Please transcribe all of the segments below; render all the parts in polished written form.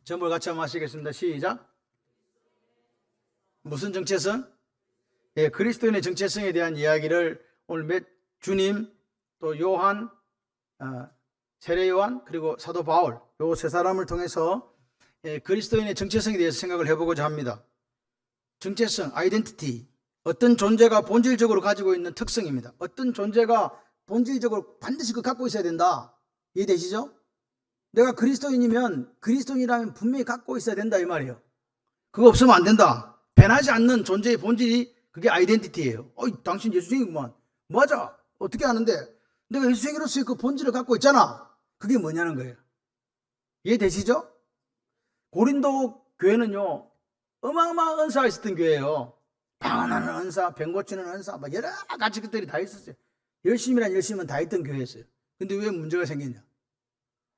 제목을 같이 한번 하시겠습니다. 시작. 무슨 정체성? 예, 그리스도인의 정체성에 대한 이야기를 오늘 주님, 또 요한, 세례 요한, 그리고 사도 바울, 요 세 사람을 통해서 그리스도인의 정체성에 대해서 생각을 해보고자 합니다. 정체성, 아이덴티티, 어떤 존재가 본질적으로 가지고 있는 특성입니다. 어떤 존재가 본질적으로 반드시 그 갖고 있어야 된다. 이해되시죠? 내가 그리스도인이면 그리스도인이라면 분명히 갖고 있어야 된다 이 말이에요. 그거 없으면 안 된다. 변하지 않는 존재의 본질이 그게 아이덴티티예요. 당신 예수쟁이구만. 맞아. 어떻게 아는데? 내가 예수쟁이로서의 그 본질을 갖고 있잖아. 그게 뭐냐는 거예요. 이해되시죠? 고린도 교회는요, 어마어마한 은사가 있었던 교회예요. 방언하는 은사, 병 고치는 은사, 막 여러 가지 것들이 다 있었어요. 열심은 다 있던 교회였어요. 근데 왜 문제가 생겼냐?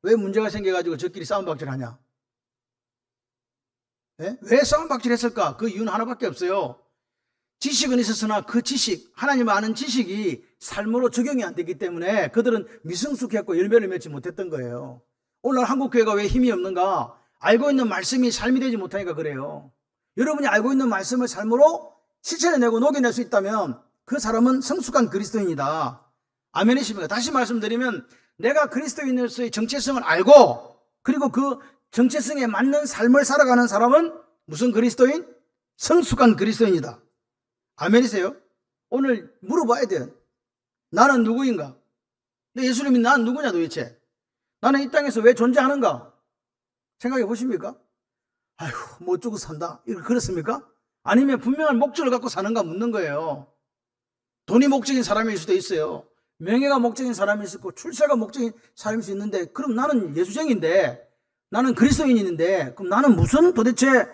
왜 문제가 생겨가지고 저끼리 싸움박질 하냐? 네? 왜 싸움박질 했을까? 그 이유는 하나밖에 없어요. 지식은 있었으나 그 지식, 하나님 아는 지식이 삶으로 적용이 안 되기 때문에 그들은 미성숙했고 열매를 맺지 못했던 거예요. 오늘 한국교회가 왜 힘이 없는가? 알고 있는 말씀이 삶이 되지 못하니까 그래요. 여러분이 알고 있는 말씀을 삶으로 실천해내고 녹여낼 수 있다면 그 사람은 성숙한 그리스도인이다. 아멘이십니까? 다시 말씀드리면 내가 그리스도인으로서의 정체성을 알고 그리고 그 정체성에 맞는 삶을 살아가는 사람은 무슨 그리스도인? 성숙한 그리스도인이다. 아멘이세요? 오늘 물어봐야 돼요. 나는 누구인가? 근데 예수님이 난 누구냐 도대체? 나는 이 땅에서 왜 존재하는가? 생각해 보십니까? 아휴, 뭐 어쩌고 산다. 그렇습니까? 아니면 분명한 목적을 갖고 사는가 묻는 거예요. 돈이 목적인 사람일 수도 있어요. 명예가 목적인 사람이 있고 출세가 목적인 사람일 수 있는데 그럼 나는 예수쟁인데 나는 그리스도인인데 그럼 나는 무슨 도대체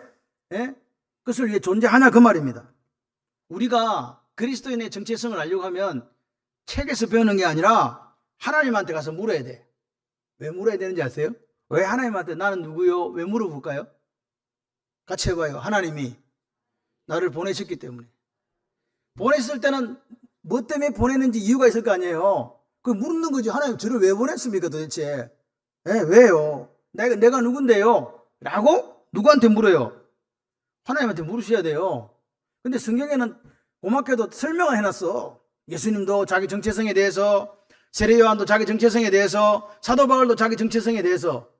그것을 위해 존재하냐 그 말입니다. 우리가 그리스도인의 정체성을 알려고 하면 책에서 배우는 게 아니라 하나님한테 가서 물어야 돼. 왜 물어야 되는지 아세요? 왜 하나님한테 나는 누구요? 왜 물어볼까요? 같이 해봐요. 하나님이 나를 보내셨기 때문에. 보냈을 때는 뭐 때문에 보냈는지 이유가 있을 거 아니에요. 그 묻는 거지. 하나님 저를 왜 보냈습니까 도대체? 왜요? 내가 누군데요? 라고 누구한테 물어요? 하나님한테 물으셔야 돼요. 근데 성경에는 고맙게도 설명을 해놨어. 예수님도 자기 정체성에 대해서, 세례 요한도 자기 정체성에 대해서, 사도 바울도 자기 정체성에 대해서.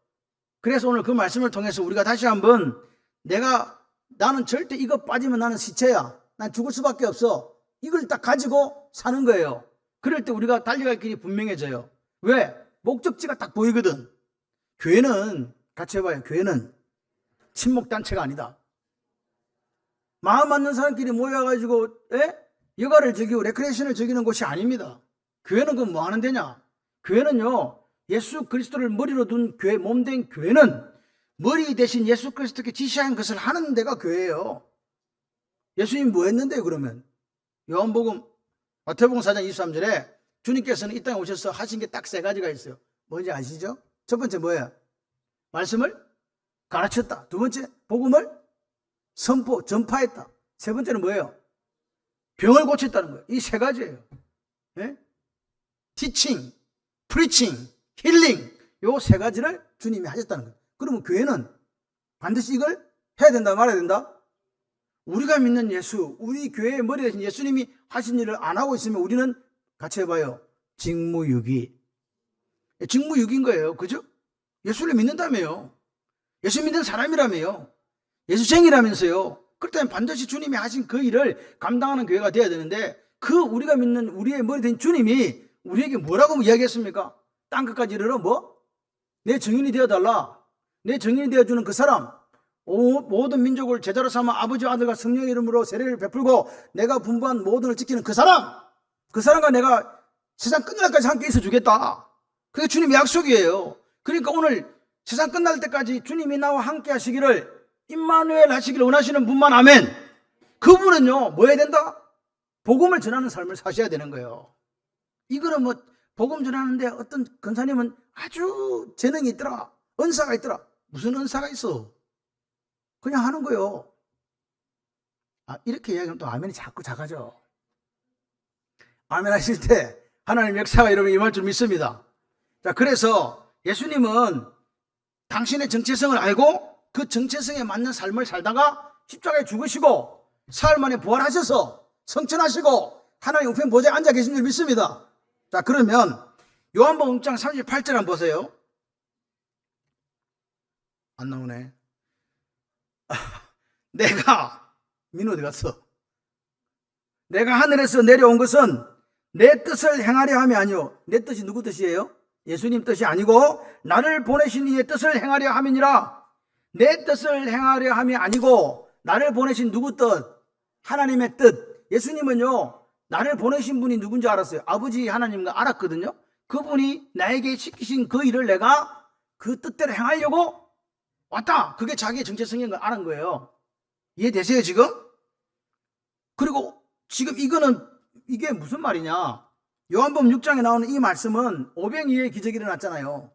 그래서 오늘 그 말씀을 통해서 우리가 다시 한번 나는 절대 이거 빠지면 나는 시체야. 난 죽을 수밖에 없어. 이걸 딱 가지고 사는 거예요. 그럴 때 우리가 달려갈 길이 분명해져요. 왜? 목적지가 딱 보이거든. 교회는 같이 해봐요. 교회는 친목단체가 아니다. 마음 맞는 사람끼리 모여가지고 여가를 즐기고 레크레이션을 즐기는 곳이 아닙니다. 교회는 그럼 뭐 하는 데냐? 교회는요, 예수 그리스도를 머리로 둔 교회, 몸된 교회는 머리 대신 예수 그리스도께 지시한 것을 하는 데가 교회예요. 예수님이 뭐 했는데요 그러면? 요한복음 마태복음 4장 23절에 주님께서는 이 땅에 오셔서 하신 게 딱 세 가지가 있어요. 뭔지 아시죠? 첫 번째 뭐예요? 말씀을 가르쳤다. 두 번째 복음을 전파했다. 세 번째는 뭐예요? 병을 고쳤다는 거예요. 이 세 가지예요. 티칭, 프리칭, 힐링, 요 세 가지를 주님이 하셨다는 거예요. 그러면 교회는 반드시 이걸 해야 된다 말아야 된다? 우리가 믿는 예수, 우리 교회의 머리 대신 예수님이 하신 일을 안 하고 있으면 우리는 같이 해봐요. 직무유기. 직무유기인 거예요. 그죠? 예수를 믿는다며요. 예수 믿는 사람이라며요. 예수쟁이라면서요. 그렇다면 반드시 주님이 하신 그 일을 감당하는 교회가 되어야 되는데 우리가 믿는 우리의 머리 된 주님이 우리에게 뭐라고 이야기했습니까? 땅끝까지 이르러 내 증인이 되어달라. 내 증인이 되어주는 그 사람, 모든 민족을 제자로 삼아 아버지와 아들과 성령의 이름으로 세례를 베풀고 내가 분부한 모든 걸 지키는 그 사람과 내가 세상 끝날 때까지 함께 있어 주겠다. 그게 주님의 약속이에요. 그러니까 오늘 세상 끝날 때까지 주님이 나와 함께 하시기를 임마누엘 하시기를 원하시는 분만 아멘. 그분은요 뭐 해야 된다? 복음을 전하는 삶을 사셔야 되는 거예요. 이거는 복음 전하는데 어떤 권사님은 아주 재능이 있더라, 은사가 있더라. 무슨 은사가 있어? 그냥 하는 거예요. 이렇게 이야기하면 또 아멘이 자꾸 작아져. 아멘 하실 때 하나님 역사가 여러분 임할 줄 믿습니다. 자, 그래서 예수님은 당신의 정체성을 알고 그 정체성에 맞는 삶을 살다가 십자가에 죽으시고 사흘 만에 부활하셔서 성천하시고 하나님 우편 보좌에 앉아 계신 줄 믿습니다. 자, 그러면 요한복음 6장 38절 한번 보세요. 안 나오네. 내가 민호 어디 갔어? 내가 하늘에서 내려온 것은 내 뜻을 행하려 함이 아니요. 내 뜻이 누구 뜻이에요? 예수님 뜻이 아니고 나를 보내신 이의 뜻을 행하려 함이니라. 내 뜻을 행하려 함이 아니고 나를 보내신 누구 뜻? 하나님의 뜻. 예수님은요, 나를 보내신 분이 누군지 알았어요. 아버지 하나님과 알았거든요. 그분이 나에게 시키신 그 일을 내가 그 뜻대로 행하려고 왔다. 그게 자기의 정체성인 걸 아는 거예요. 이해되세요 지금? 그리고 지금 이게 무슨 말이냐? 요한복음 6장에 나오는 이 말씀은 오병이어의 기적이 일어났잖아요.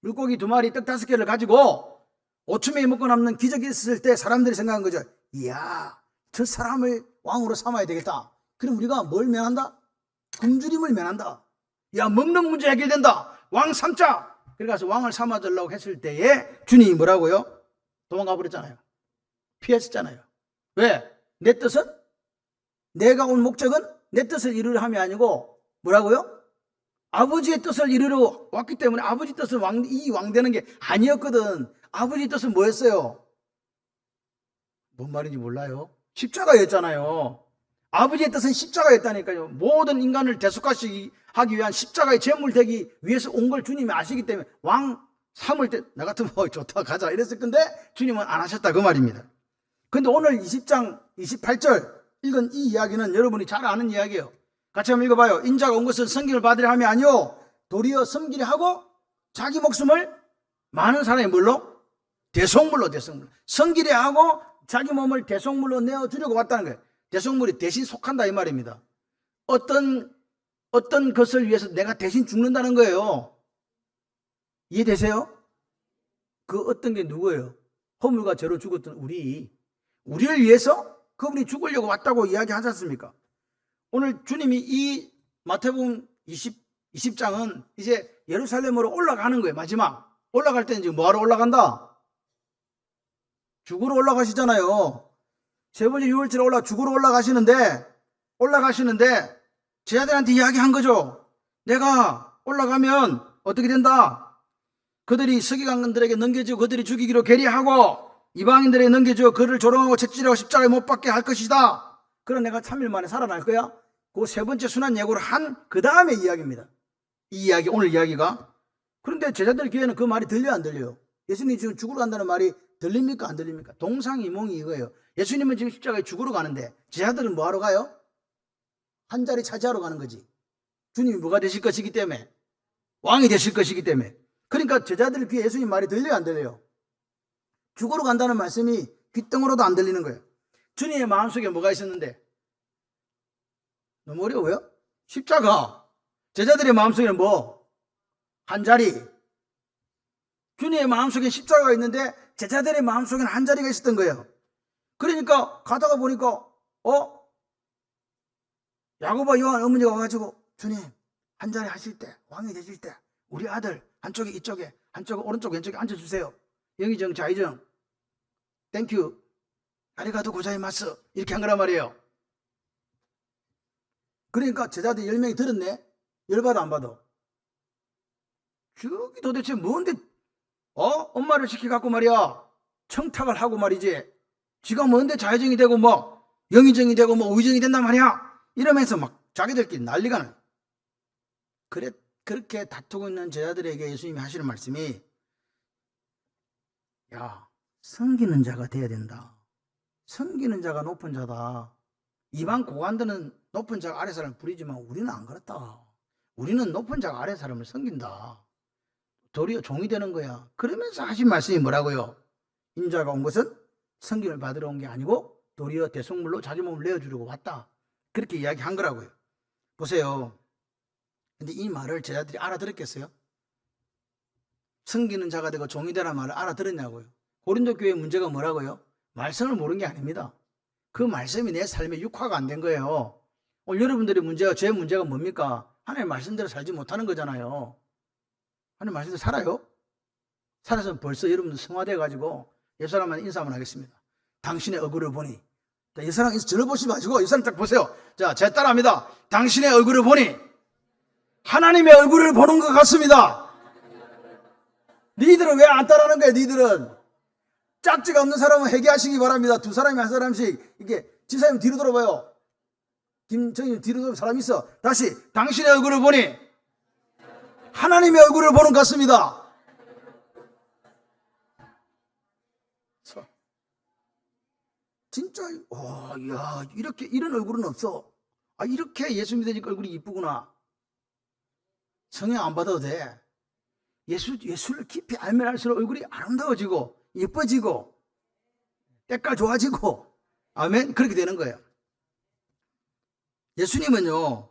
물고기 2마리 떡 5개를 가지고 5천 명이 먹고 남는 기적이 있을 때 사람들이 생각한 거죠. 이야, 저 사람을 왕으로 삼아야 되겠다. 그럼 우리가 뭘 면한다? 굶주림을 면한다. 야, 먹는 문제 해결된다. 왕 삼자. 그래서 왕을 삼아달라고 했을 때에 주님이 뭐라고요? 도망가 버렸잖아요. 피했었잖아요. 왜? 내 뜻은? 내가 온 목적은 내 뜻을 이루려 함이 아니고 뭐라고요? 아버지의 뜻을 이루러 왔기 때문에 아버지 뜻은 이 왕 되는 게 아니었거든. 아버지 뜻은 뭐였어요? 뭔 말인지 몰라요? 십자가였잖아요. 아버지의 뜻은 십자가였다니까요. 모든 인간을 대속하기 위한 십자가의 제물 되기 위해서 온 걸 주님이 아시기 때문에 왕 삼을 때 나 같으면 좋다 가자 이랬을 건데 주님은 안 하셨다 그 말입니다. 근데 오늘 20장 28절 읽은 이 이야기는 여러분이 잘 아는 이야기예요. 같이 한번 읽어봐요. 인자가 온 것은 섬김을 받으려 함이 아니요 도리어 섬기려 하고 자기 목숨을 많은 사람이 뭘로? 대속물로 섬기려 하고 자기 몸을 대속물로 내어주려고 왔다는 거예요. 대속물이 대신 속한다 이 말입니다. 어떤 것을 위해서 내가 대신 죽는다는 거예요. 이해되세요? 그 어떤 게 누구예요? 허물과 죄로 죽었던 우리를 위해서 그분이 죽으려고 왔다고 이야기하지 않습니까? 오늘 주님이 이 마태복음 20장은 이제 예루살렘으로 올라가는 거예요. 마지막 올라갈 때는 지금 뭐하러 올라간다? 죽으러 올라가시잖아요. 세 번째 유월절에 죽으러 올라가시는데 제자들한테 이야기한 거죠. 내가 올라가면 어떻게 된다? 그들이 서기관들에게 넘겨주고 그들이 죽이기로 계리하고 이방인들에게 넘겨주어 그를 조롱하고 채찍질하고 십자가에 못 박게 할 것이다. 그럼 내가 3일 만에 살아날 거야. 그 세 번째 순환 예고를 한 그 다음에 이야기입니다. 이 이야기, 오늘 이야기가. 그런데 제자들 귀에는 그 말이 들려요, 안 들려요? 예수님이 지금 죽으러 간다는 말이 들립니까, 안 들립니까? 동상이몽이 이거예요. 예수님은 지금 십자가에 죽으러 가는데 제자들은 뭐하러 가요? 한 자리 차지하러 가는 거지. 주님이 뭐가 되실 것이기 때문에, 왕이 되실 것이기 때문에. 그러니까 제자들 귀에 예수님 말이 들려요, 안 들려요? 죽으러 간다는 말씀이 귓등으로도 안 들리는 거예요. 주님의 마음속에 뭐가 있었는데? 너무 어려워요? 십자가. 제자들의 마음속에는 뭐? 한 자리. 주님의 마음속에 십자가가 있는데 제자들의 마음속에는 한 자리가 있었던 거예요. 그러니까 가다가 보니까 야고보와 요한 어머니가 와가지고 주님 한 자리 하실 때, 왕이 되실 때 우리 아들 한쪽에 이쪽에, 한쪽에 오른쪽 왼쪽에 앉아주세요. 영의정 좌의정 땡큐 아리가도 고자이마스 이렇게 한 거란 말이에요. 그러니까 제자들 10명이 들었네. 열받아 안 받아? 저기 도대체 뭔데 엄마를 시켜갖고 말이야 청탁을 하고 말이지 지가 뭔데 좌의정이 되고 뭐 영의정이 되고 뭐 우의정이 된단 말이야 이러면서 막 자기들끼리 난리가 나. 그렇게 다투고 있는 제자들에게 예수님이 하시는 말씀이 야 섬기는 자가 돼야 된다. 섬기는 자가 높은 자다. 이방 고관들은 높은 자가 아래 사람을 부리지만 우리는 안 그렇다. 우리는 높은 자가 아래 사람을 섬긴다. 도리어 종이 되는 거야. 그러면서 하신 말씀이 뭐라고요? 인자가 온 것은 섬김을 받으러 온 게 아니고 도리어 대속물로 자기 몸을 내어주려고 왔다. 그렇게 이야기한 거라고요. 보세요. 근데 이 말을 제자들이 알아들었겠어요? 섬기는 자가 되고 종이 되라는 말을 알아들었냐고요. 고린도 교회의 문제가 뭐라고요? 말씀을 모르는 게 아닙니다. 그 말씀이 내 삶에 육화가 안 된 거예요. 오늘 여러분들의 문제가, 제 문제가 뭡니까? 하나님의 말씀대로 살지 못하는 거잖아요. 하나님 말씀대로 살아요? 살아서 벌써 여러분들 성화돼가지고 옆 사람한테 인사 한번 하겠습니다. 당신의 얼굴을 보니. 자, 이 사람 저를 보지 마시고 이 사람 딱 보세요. 자, 제 따라합니다. 당신의 얼굴을 보니 하나님의 얼굴을 보는 것 같습니다. 니들은 왜 안 따라하는 거예요? 니들은 짝지가 없는 사람은 회개하시기 바랍니다. 두 사람이 한 사람씩 이렇게 지사님 뒤로 돌아봐요. 김정희 뒤로 돌아본 사람이 있어. 다시 당신의 얼굴을 보니 하나님의 얼굴을 보는 것 같습니다. 진짜 야, 이렇게 이런 얼굴은 없어. 아, 이렇게 예수 믿으니까 얼굴이 이쁘구나. 성형 안 받아도 돼. 예수를 깊이 알면 알수록 얼굴이 아름다워지고 예뻐지고 때깔 좋아지고 아멘. 그렇게 되는 거예요. 예수님은요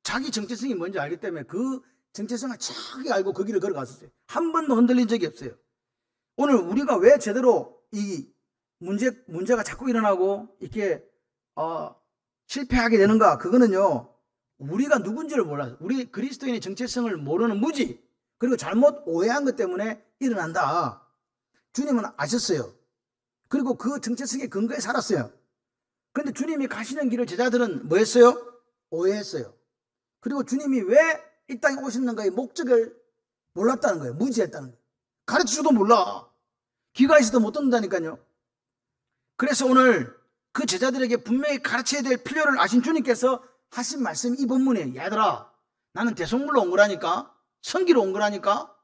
자기 정체성이 뭔지 알기 때문에 그 정체성을 정확히 알고 그 길을 걸어갔었어요. 한 번도 흔들린 적이 없어요. 오늘 우리가 왜 제대로 이 문제가 자꾸 일어나고 이렇게 실패하게 되는가? 그거는요 우리가 누군지를 몰라서 우리 그리스도인의 정체성을 모르는 무지 그리고 잘못 오해한 것 때문에 일어난다. 주님은 아셨어요. 그리고 그 정체성의 근거에 살았어요. 그런데 주님이 가시는 길을 제자들은 뭐 했어요? 오해했어요. 그리고 주님이 왜 이 땅에 오셨는가의 목적을 몰랐다는 거예요. 무지했다는 거예요. 가르치지도 몰라. 귀가 있어도 못 듣는다니까요. 그래서 오늘 그 제자들에게 분명히 가르쳐야 될 필요를 아신 주님께서 하신 말씀이 이 본문이에요. 얘들아, 나는 대속물로 온 거라니까. 섬기러 온 거라니까.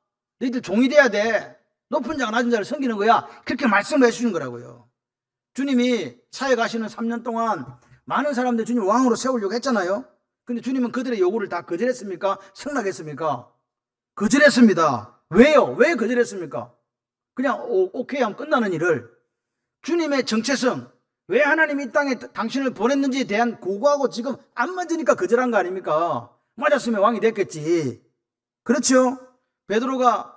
너희들 종이 돼야 돼. 높은 자가 낮은 자를 섬기는 거야. 그렇게 말씀을 해주신 거라고요. 주님이 사역하시는 3년 동안 많은 사람들 주님 왕으로 세우려고 했잖아요. 근데 주님은 그들의 요구를 다 거절했습니까? 승낙했습니까? 거절했습니다. 왜요? 왜 거절했습니까? 그냥 오케이 하면 끝나는 일을 주님의 정체성, 왜 하나님이 이 땅에 당신을 보냈는지에 대한 고고하고 지금 안 맞으니까 거절한 거 아닙니까? 맞았으면 왕이 됐겠지. 그렇죠? 베드로가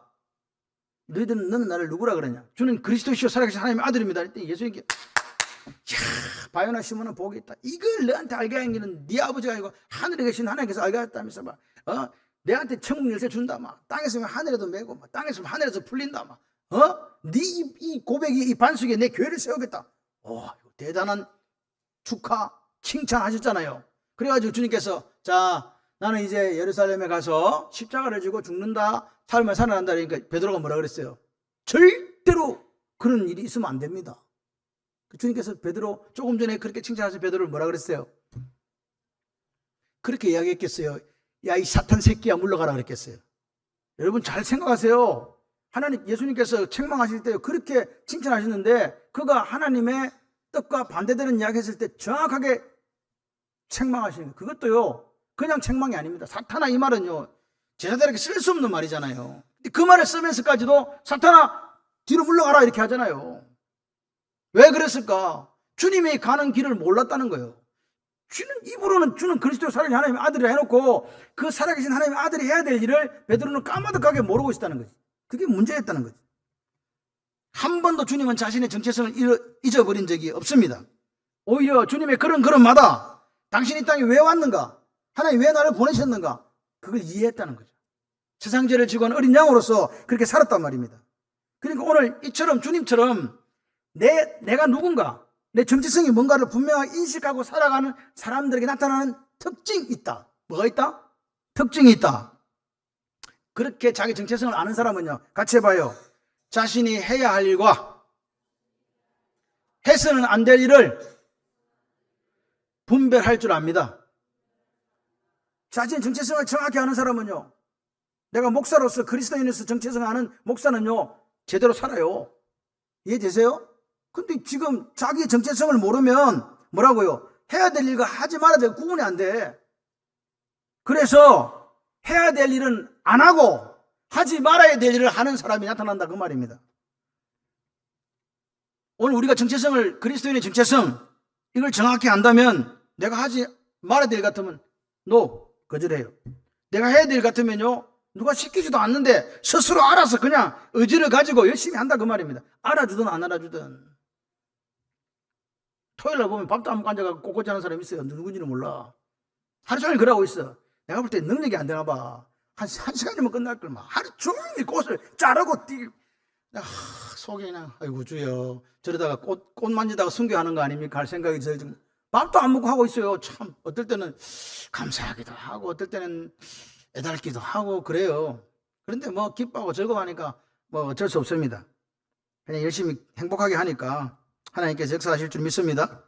너는 나를 누구라 그러냐? 주는 그리스도시요 살아계신 하나님의 아들입니다. 그랬더니 예수님께 바요나 시몬은 복이 있다. 이걸 너한테 알게 한 길은 네 아버지가 아니고 하늘에 계신 하나님께서 알게 했다면서 막 내한테 천국 열쇠 준다 막 땅에서 하늘에도 메고 막 땅에서 하늘에서 풀린다 막 네 이 고백이 이 반석에 내 교회를 세우겠다. 대단한 축하 칭찬하셨잖아요. 그래가지고 주님께서 자 나는 이제 예루살렘에 가서 십자가를 지고 죽는다 삶을 살아난다. 그러니까 베드로가 뭐라 그랬어요? 절대로 그런 일이 있으면 안 됩니다. 주님께서 베드로 조금 전에 그렇게 칭찬하신 베드로를 뭐라 그랬어요? 그렇게 이야기했겠어요? 야, 이 사탄 새끼야 물러가라 그랬겠어요? 여러분 잘 생각하세요. 하나님 예수님께서 책망하실 때 그렇게 칭찬하셨는데 그가 하나님의 뜻과 반대되는 이야기 했을 때 정확하게 책망하시는 거예요. 그것도요 그냥 책망이 아닙니다. 사탄아 이 말은요 제자들에게 쓸 수 없는 말이잖아요. 그 말을 쓰면서까지도 사탄아 뒤로 물러가라 이렇게 하잖아요. 왜 그랬을까? 주님이 가는 길을 몰랐다는 거예요. 주는 입으로는 주는 그리스도 살아계신 하나님의 아들이라 해놓고 그 살아계신 하나님의 아들이 해야 될 일을 베드로는 까마득하게 모르고 있었다는 거지. 그게 문제였다는 거지. 한 번도 주님은 자신의 정체성을 잊어버린 적이 없습니다. 오히려 주님의 그런 걸음마다 당신이 이 땅에 왜 왔는가? 하나님 왜 나를 보내셨는가? 그걸 이해했다는 거죠. 세상 죄를 지고 한 어린 양으로서 그렇게 살았단 말입니다. 그러니까 오늘 이처럼 주님처럼 내가 누군가, 내 정체성이 뭔가를 분명하게 인식하고 살아가는 사람들에게 나타나는 특징이 있다. 뭐가 있다? 특징이 있다. 그렇게 자기 정체성을 아는 사람은요, 같이 해봐요. 자신이 해야 할 일과 해서는 안 될 일을 분별할 줄 압니다. 자신의 정체성을 정확히 아는 사람은요, 내가 목사로서 그리스도인으로서 정체성을 아는 목사는요, 제대로 살아요. 이해되세요? 근데 지금 자기의 정체성을 모르면 뭐라고요? 해야 될 일과 하지 말아야 될 구분이 안 돼. 그래서 해야 될 일은 안 하고 하지 말아야 될 일을 하는 사람이 나타난다 그 말입니다. 오늘 우리가 정체성을 그리스도인의 정체성 이걸 정확히 안다면 내가 하지 말아야 될 일 같으면 거절해요. 내가 해야 될 일 같으면요 누가 시키지도 않는데 스스로 알아서 그냥 의지를 가지고 열심히 한다 그 말입니다. 알아주든 안 알아주든. 토요일날 보면 밥도 안 먹고 앉아서 꼬꼬지 하는 사람이 있어요. 누군지는 몰라. 하루 종일 그러고 있어. 내가 볼 때 능력이 안 되나 봐. 한 시간이면 끝날 걸 막 하루 종일 꽃을 자르고 속이 그냥 아이고 주여 저러다가 꽃 만지다가 순교하는 거 아닙니까 할 생각이 들죠. 밥도 안 먹고 하고 있어요. 참 어떨 때는 감사하기도 하고 어떨 때는 애달기도 하고 그래요. 그런데 뭐 기뻐하고 즐거워하니까 뭐 어쩔 수 없습니다. 그냥 열심히 행복하게 하니까 하나님께서 역사하실 줄 믿습니다.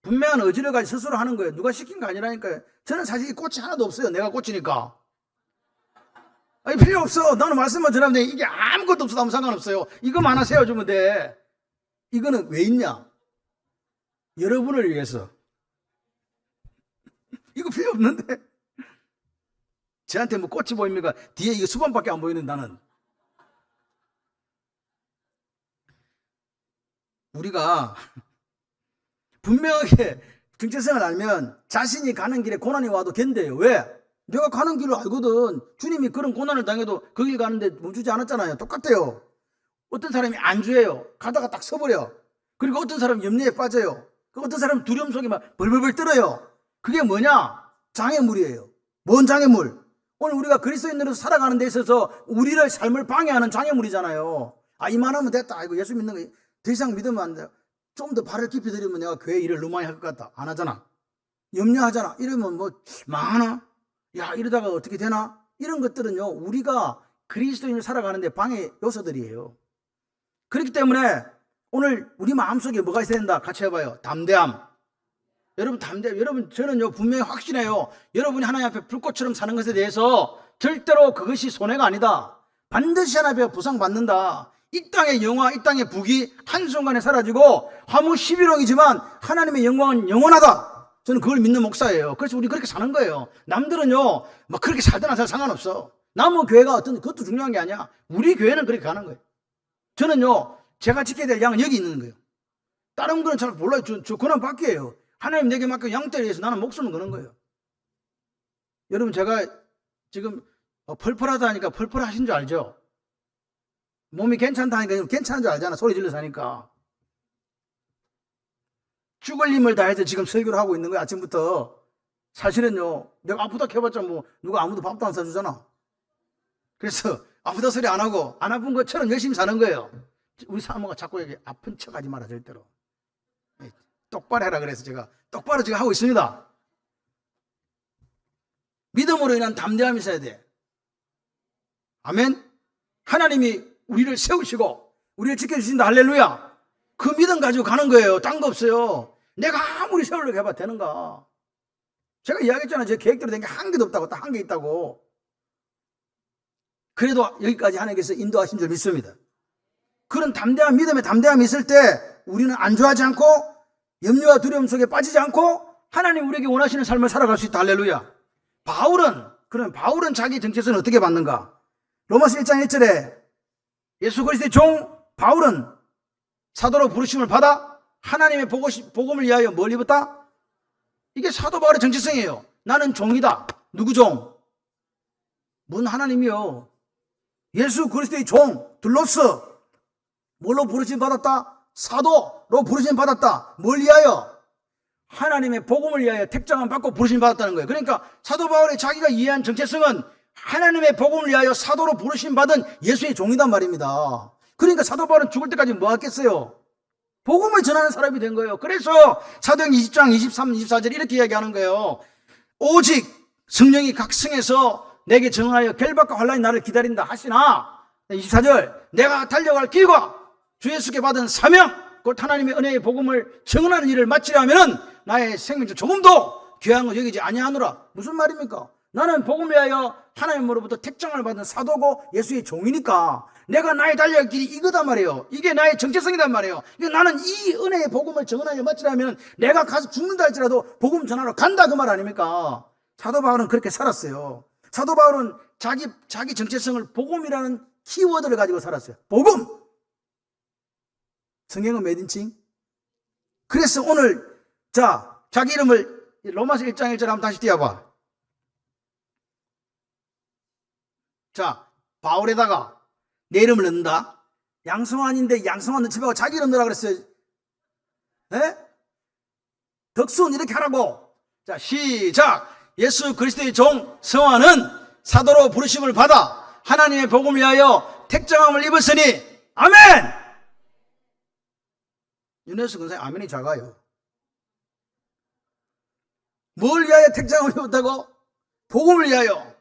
분명한 의지를 가지고 스스로 하는 거예요. 누가 시킨 거 아니라니까요. 저는 사실 이 꽃이 하나도 없어요. 내가 꽃이니까. 아니 필요 없어. 나는 말씀만 전하면 돼. 이게 아무것도 없어도 아무 상관없어요. 이거만 하나 세워주면 돼. 이거는 왜 있냐? 여러분을 위해서. 이거 필요 없는데. 저한테 뭐 꽃이 보입니까? 뒤에 이거 수건밖에 안 보이는 나는. 우리가 분명하게 정체성을 알면 자신이 가는 길에 고난이 와도 견뎌요. 왜? 내가 가는 길을 알거든. 주님이 그런 고난을 당해도 그 길 가는데 멈추지 않았잖아요. 똑같아요. 어떤 사람이 안주해요. 가다가 딱 서버려. 그리고 어떤 사람은 염려에 빠져요. 어떤 사람은 두려움 속에 막 벌벌벌 떨어요. 그게 뭐냐? 장애물이에요. 뭔 장애물? 오늘 우리가 그리스도인으로 살아가는 데 있어서 우리를 삶을 방해하는 장애물이잖아요. 아, 이만하면 됐다. 아이고 예수 믿는 거 더 이상 믿으면 안 돼요. 좀 더 발을 깊이 들이면 내가 교회 일을 너무 많이 할 것 같다. 안 하잖아. 염려하잖아. 이러면 뭐 망하나? 야 이러다가 어떻게 되나? 이런 것들은요 우리가 그리스도인을 살아가는데 방해 요소들이에요. 그렇기 때문에 오늘 우리 마음속에 뭐가 있어야 된다? 같이 해봐요. 담대함. 여러분 담대함. 여러분 저는요 분명히 확신해요. 여러분이 하나님 앞에 불꽃처럼 사는 것에 대해서 절대로 그것이 손해가 아니다. 반드시 하나님 앞에 보상받는다. 이 땅의 영화, 이 땅의 북이 한순간에 사라지고 화무 11홍이지만 하나님의 영광은 영원하다. 저는 그걸 믿는 목사예요. 그래서 우리 그렇게 사는 거예요. 남들은요 막 그렇게 살든 안 살든 상관없어. 남의 교회가 어떤 그것도 중요한 게 아니야. 우리 교회는 그렇게 가는 거예요. 저는요 제가 지켜야 될 양은 여기 있는 거예요. 다른 거는 잘 몰라요. 저 권한 받기예요. 하나님 내게 맡겨 양떼를 위해서 나는 목숨을 거는 거예요. 여러분 제가 지금 펄펄하다 하니까 펄펄하신 줄 알죠? 몸이 괜찮다 하니까 괜찮은 줄 알잖아. 소리 질러서 하니까. 죽을 힘을 다해서 지금 설교를 하고 있는 거야. 아침부터. 사실은요 내가 아프다 해봤자 뭐 누가 아무도 밥도 안 사주잖아. 그래서 아프다 소리 안 하고 안 아픈 것처럼 열심히 사는 거예요. 우리 사모가 자꾸 여기 아픈 척 하지 마라 절대로. 똑바로 해라 그래서 제가 똑바로 지금 하고 있습니다. 믿음으로 인한 담대함이 있어야 돼. 아멘. 하나님이 우리를 세우시고 우리를 지켜주신다. 할렐루야. 그 믿음 가지고 가는 거예요. 딴 거 없어요. 내가 아무리 세우려고 해봐 되는가. 제가 이야기했잖아요. 제 계획대로 된 게 한 개도 없다고. 딱 한 개 있다고. 그래도 여기까지 하나님께서 인도하신 줄 믿습니다. 그런 담대한 믿음의 담대함이 있을 때 우리는 안주하지 않고 염려와 두려움 속에 빠지지 않고 하나님 우리에게 원하시는 삶을 살아갈 수 있다. 할렐루야. 바울은 자기 정체성을 어떻게 받는가? 로마서 1장 1절에 예수 그리스도의 종 바울은 사도로 부르심을 받아 하나님의 복음을 위하여 뭘 입었다? 이게 사도 바울의 정체성이에요. 나는 종이다. 누구 종? 문 하나님이요. 예수 그리스도의 종 둘로서 뭘로 부르심 받았다? 사도로 부르심 받았다. 뭘 위하여? 하나님의 복음을 위하여 택정함 받고 부르심 받았다는 거예요. 그러니까 사도 바울이 자기가 이해한 정체성은 하나님의 복음을 위하여 사도로 부르심 받은 예수의 종이단 말입니다. 그러니까 사도 바울은 죽을 때까지 뭐 했겠어요? 복음을 전하는 사람이 된 거예요. 그래서 사도행 20장 23, 24절 이렇게 이야기하는 거예요. 오직 성령이 각성해서 내게 정하여 결박과 환란이 나를 기다린다 하시나 24절 내가 달려갈 길과 주 예수께 받은 사명 곧 하나님의 은혜의 복음을 증언하는 일을 마치려면 나의 생명 중 조금도 귀한 거 여기지 아니하노라. 무슨 말입니까? 나는 복음을 위하여 하나님으로부터 택정을 받은 사도고 예수의 종이니까 내가 나의 달려갈 길이 이거단 말이에요. 이게 나의 정체성이단 말이에요. 나는 이 은혜의 복음을 증언하여 마치려면 내가 가서 죽는다 할지라도 복음 전하러 간다 그 말 아닙니까? 사도 바울은 그렇게 살았어요. 사도 바울은 자기 정체성을 복음이라는 키워드를 가지고 살았어요. 복음. 성경은 몇 인칭? 그래서 오늘 자기 이름을 로마서 1장 1절 한번 다시 띄워봐. 자, 바울에다가 내 이름을 넣는다. 양성환인데 양성환 넣지 말고 자기 이름 넣으라 그랬어요. 네? 덕수는 이렇게 하라고. 자, 시작. 예수 그리스도의 종 성환은 사도로 부르심을 받아 하나님의 복음을 위하여 택정함을 입었으니 아멘. 윤혜수 권사님 아멘이 작아요. 뭘 위하여 택정함을 입었다고? 복음을 위하여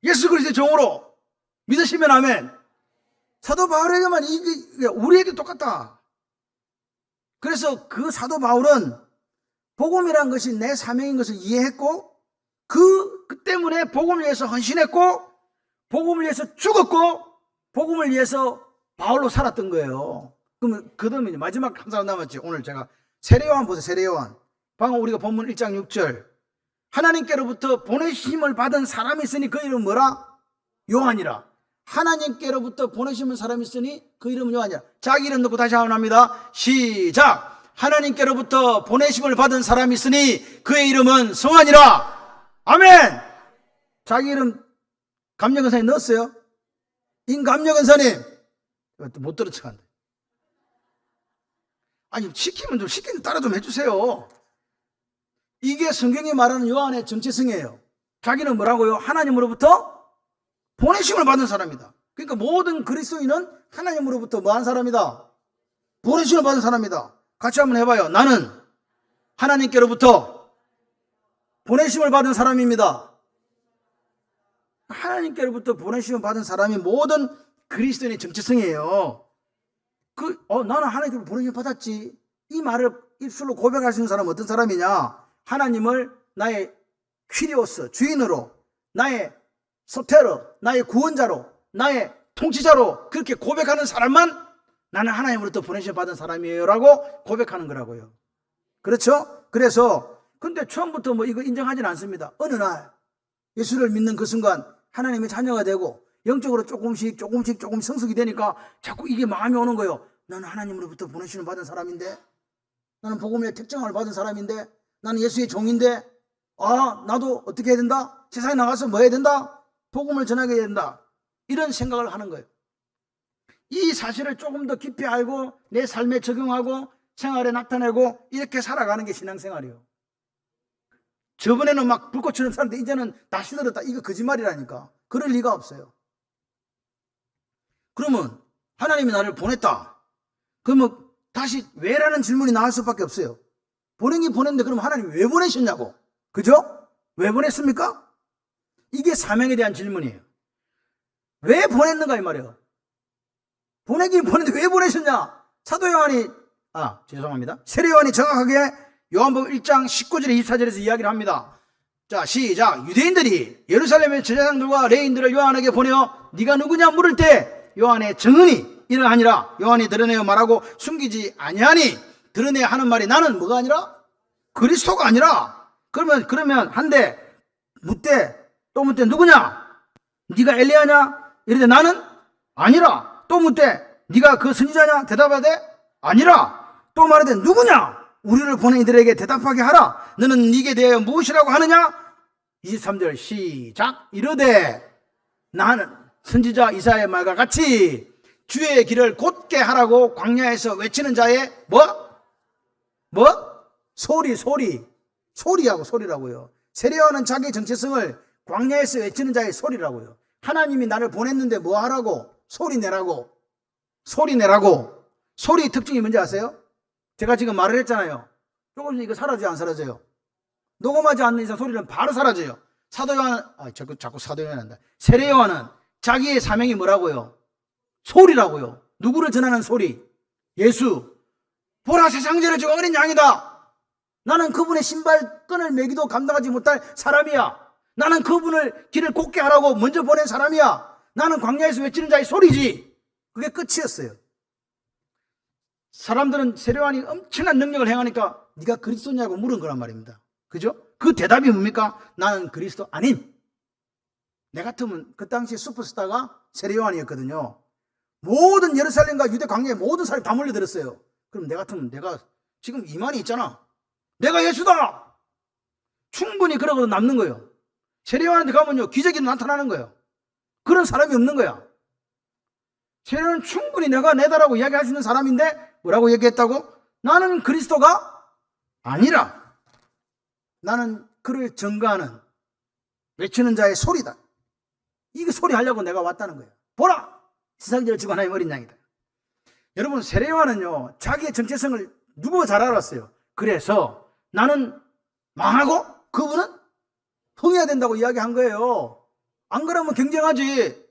예수 그리스도의 종으로 믿으시면 아멘. 사도 바울에게만 이게 우리에게 똑같다. 그래서 그 사도 바울은 복음이란 것이 내 사명인 것을 이해했고 그 때문에 복음을 위해서 헌신했고 복음을 위해서 죽었고 복음을 위해서 바울로 살았던 거예요. 그러면 그 다음에 마지막 한 사람 남았지. 오늘 제가 세례요한 보세요. 세례요한. 방금 우리가 본문 1장 6절 하나님께로부터 보내심을 받은 사람이 있으니 그 이름은 뭐라? 요한이라. 하나님께로부터 보내심을 사람이 있으니 그 이름은 요한이라. 자기 이름 넣고 다시 한번 합니다. 시작. 하나님께로부터 보내심을 받은 사람이 있으니 그의 이름은 성환이라. 아멘. 자기 이름 감력은사님 넣었어요? 임감력은사님 못 들은 척한다. 아니 시키면 좀 시키는 따라 좀 해주세요. 이게 성경이 말하는 요한의 정체성이에요. 자기는 뭐라고요? 하나님으로부터 보내심을 받은 사람이다. 그러니까 모든 그리스도인은 하나님으로부터 뭐한 사람이다? 보내심을 받은 사람이다. 같이 한번 해봐요. 나는 하나님께로부터 보내심을 받은 사람입니다. 하나님께로부터 보내심을 받은 사람이 모든 그리스도인의 정체성이에요. 나는 하나님께로부터 보내심을 받았지. 이 말을 입술로 고백할 수 있는 사람은 어떤 사람이냐? 하나님을 나의 퀴리오스, 주인으로, 나의 소테로, 나의 구원자로, 나의 통치자로 그렇게 고백하는 사람만 나는 하나님으로부터 보내심을 받은 사람이에요 라고 고백하는 거라고요. 그렇죠? 그래서 근데 처음부터 뭐 이거 인정하지는 않습니다. 어느 날 예수를 믿는 그 순간 하나님의 자녀가 되고 영적으로 조금씩 성숙이 되니까 자꾸 이게 마음이 오는 거예요. 나는 하나님으로부터 보내심을 받은 사람인데, 나는 복음의 택정함을 받은 사람인데, 나는 예수의 종인데, 나도 어떻게 해야 된다? 세상에 나가서 뭐 해야 된다? 복음을 전하게 해야 된다. 이런 생각을 하는 거예요. 이 사실을 조금 더 깊이 알고 내 삶에 적용하고 생활에 나타내고 이렇게 살아가는 게 신앙생활이에요. 저번에는 막 불꽃처럼 살았는데 이제는 다 시들었다. 이거 거짓말이라니까. 그럴 리가 없어요. 그러면 하나님이 나를 보냈다. 그러면 다시 왜라는 질문이 나올 수밖에 없어요. 보내긴 보냈는데 그럼 하나님이 왜 보내셨냐고. 그죠? 왜 보냈습니까? 이게 사명에 대한 질문이에요. 왜 보냈는가 이 말이에요. 보내긴 보냈는데 왜 보내셨냐? 사도 요한이 죄송합니다. 세례 요한이 정확하게 요한복음 1장 19절에 24절에서 이야기를 합니다. 자, 시작. 유대인들이 예루살렘의 제사장들과 레인들을 요한에게 보내어 네가 누구냐 물을 때 요한의 증언이 이러하니라. 요한이 드러내어 말하고 숨기지 아니하니 드러내야 하는 말이 나는 뭐가 아니라? 그리스도가 아니라. 그러면 한데 묻되 또 묻되 누구냐? 네가 엘리야냐? 이르되 나는 아니라. 또 묻되 네가 그 선지자냐? 대답하되 아니라. 또 말하되 누구냐? 우리를 보낸 이들에게 대답하게 하라. 너는 네게 대하여 무엇이라고 하느냐? 23절 시작. 이르되 나는 선지자 이사야의 말과 같이 주의 길을 곧게 하라고 광야에서 외치는 자의 소리라고요. 세례요한은 자기 정체성을 광야에서 외치는 자의 소리라고요. 하나님이 나를 보냈는데 뭐 하라고? 소리 내라고. 소리 특징이 뭔지 아세요? 제가 지금 말을 했잖아요. 조금씩 이거 사라져요, 안 사라져요? 녹음하지 않는 이상 소리는 바로 사라져요. 사도 요한, 자꾸 사도 요한 한다. 세례 요한은 자기의 사명이 뭐라고요? 소리라고요. 누구를 전하는 소리? 예수. 보라, 세상 죄를 지고 어린 양이다. 나는 그분의 신발끈을 매기도 감당하지 못할 사람이야. 나는 그분을 길을 곧게 하라고 먼저 보낸 사람이야. 나는 광야에서 외치는 자의 소리지. 그게 끝이었어요. 사람들은 세례 요한이 엄청난 능력을 행하니까 네가 그리스도냐고 물은 거란 말입니다. 그죠? 그 대답이 뭡니까? 나는 그리스도 아닌. 내 같으면 그 당시 슈퍼스타가 세례 요한이었거든요. 모든 예루살렘과 유대 광야에 모든 사람이 다 몰려들었어요. 그럼 내 같으면 내가 지금 이만희 있잖아. 내가 예수다. 충분히 그러고도 남는 거예요. 세례 요한한테 가면요 기적이 나타나는 거예요. 그런 사람이 없는 거야. 세례 요한은 충분히 내가 내다라고 이야기할 수 있는 사람인데 뭐라고 얘기했다고? 나는 그리스도가 아니라 나는 그를 증거하는 외치는 자의 소리다. 이거 소리 하려고 내가 왔다는 거예요. 보라! 지상적으로 지고 하나님 어린 양이다. 여러분, 세례요한은요, 자기의 정체성을 누구보다 잘 알았어요. 그래서 나는 망하고 그분은 흥해야 된다고 이야기한 거예요. 안 그러면 경쟁하지.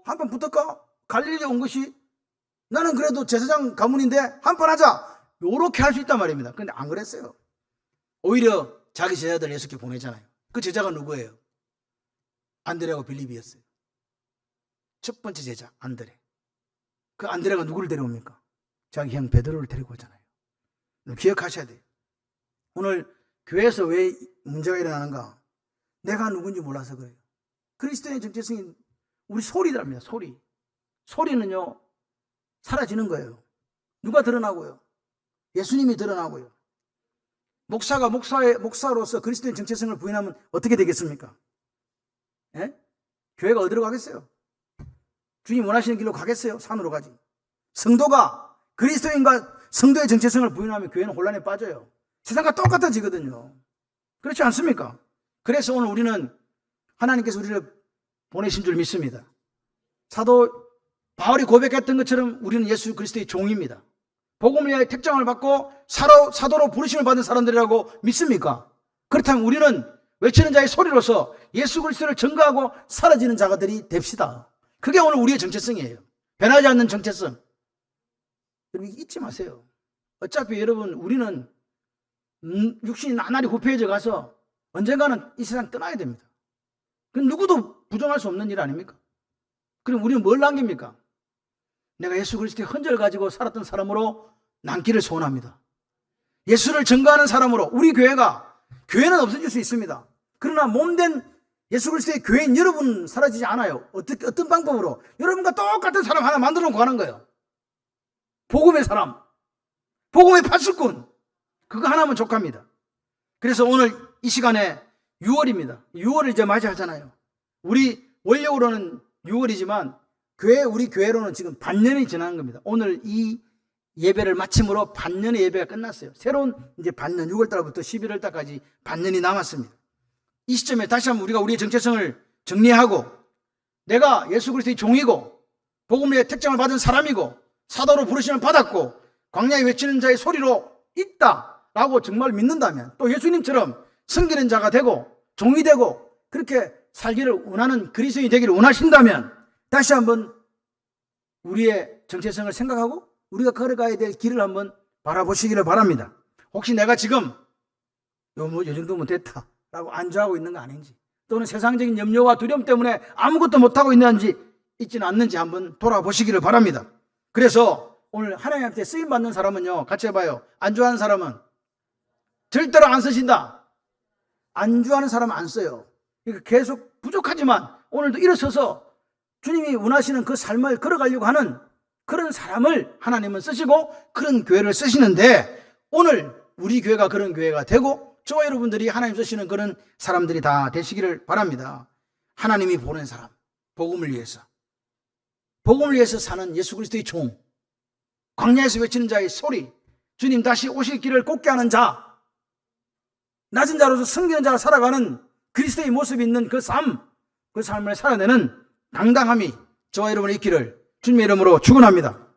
한판 붙을까? 갈릴리 온 것이 나는 그래도 제사장 가문인데 한판 하자. 요렇게 할 수 있단 말입니다. 근데 안 그랬어요. 오히려 자기 제자들 예수께 보내잖아요. 그 제자가 누구예요? 안드레하고 빌립이었어요. 첫 번째 제자 안드레. 그 안드레가 누구를 데려옵니까? 자기 형 베드로를 데리고 오잖아요. 기억하셔야 돼요. 오늘 교회에서 왜 문제가 일어나는가? 내가 누군지 몰라서 그래요. 그리스도의 정체성이 우리 소리랍니다. 소리. 소리는요, 사라지는 거예요. 누가 드러나고요? 예수님이 드러나고요. 목사가 목사로서 그리스도의 정체성을 부인하면 어떻게 되겠습니까? 예? 교회가 어디로 가겠어요? 주님 원하시는 길로 가겠어요? 산으로 가지. 성도가 그리스도인과 성도의 정체성을 부인하면 교회는 혼란에 빠져요. 세상과 똑같아지거든요. 그렇지 않습니까? 그래서 오늘 우리는 하나님께서 우리를 보내신 줄 믿습니다. 사도 바울이 고백했던 것처럼 우리는 예수 그리스도의 종입니다. 복음을 위하여 택정을 받고 사도로 부르심을 받은 사람들이라고 믿습니까? 그렇다면 우리는 외치는 자의 소리로서 예수 그리스도를 증거하고 사라지는 자가들이 됩시다. 그게 오늘 우리의 정체성이에요. 변하지 않는 정체성. 여러분 잊지 마세요. 어차피 여러분 우리는 육신이 나날이 후패해져 가서 언젠가는 이 세상 떠나야 됩니다. 그건 누구도 부정할 수 없는 일 아닙니까? 그럼 우리는 뭘 남깁니까? 내가 예수 그리스도의 흔적을 가지고 살았던 사람으로 남기를 소원합니다. 예수를 증거하는 사람으로 우리 교회는 없어질 수 있습니다. 그러나 몸된 예수 그리스도의 교회인 여러분은 사라지지 않아요. 어떤 방법으로? 여러분과 똑같은 사람 하나 만들어 놓고 하는 거예요. 복음의 사람, 복음의 파수꾼, 그거 하나면 족합니다. 그래서 오늘 이 시간에 6월입니다. 6월을 이제 맞이하잖아요. 우리 원력으로는 6월이지만 우리 교회로는 지금 반년이 지난 겁니다. 오늘 이 예배를 마침으로 반년의 예배가 끝났어요. 새로운 이제 반년, 6월달부터 11월달까지 반년이 남았습니다. 이 시점에 다시 한번 우리가 우리의 정체성을 정리하고 내가 예수 그리스도의 종이고 복음의 택정을 받은 사람이고 사도로 부르심을 받았고 광야에 외치는 자의 소리로 있다라고 정말 믿는다면 또 예수님처럼 섬기는 자가 되고 종이 되고 그렇게 살기를 원하는 그리스도인이 되기를 원하신다면 다시 한번 우리의 정체성을 생각하고 우리가 걸어가야 될 길을 한번 바라보시기를 바랍니다. 혹시 내가 지금 요 정도면 됐다라고 안주하고 있는 거 아닌지 또는 세상적인 염려와 두려움 때문에 아무것도 못하고 있지는 않는지 한번 돌아보시기를 바랍니다. 그래서 오늘 하나님한테 쓰임받는 사람은요, 같이 해봐요. 안주하는 사람은 절대로 안 쓰신다. 안주하는 사람은 안 써요. 그러니까 계속 부족하지만 오늘도 일어서서 주님이 원하시는 그 삶을 걸어가려고 하는 그런 사람을 하나님은 쓰시고 그런 교회를 쓰시는데 오늘 우리 교회가 그런 교회가 되고 저와 여러분들이 하나님 쓰시는 그런 사람들이 다 되시기를 바랍니다. 하나님이 보낸 사람, 복음을 위해서 사는 예수 그리스도의 종, 광야에서 외치는 자의 소리, 주님 다시 오실 길을 곱게 하는 자, 낮은 자로서 섬기는 자로 살아가는 그리스도의 모습이 있는 그 삶을 살아내는 당당함이 저와 여러분의 있기를 주님의 이름으로 축원합니다.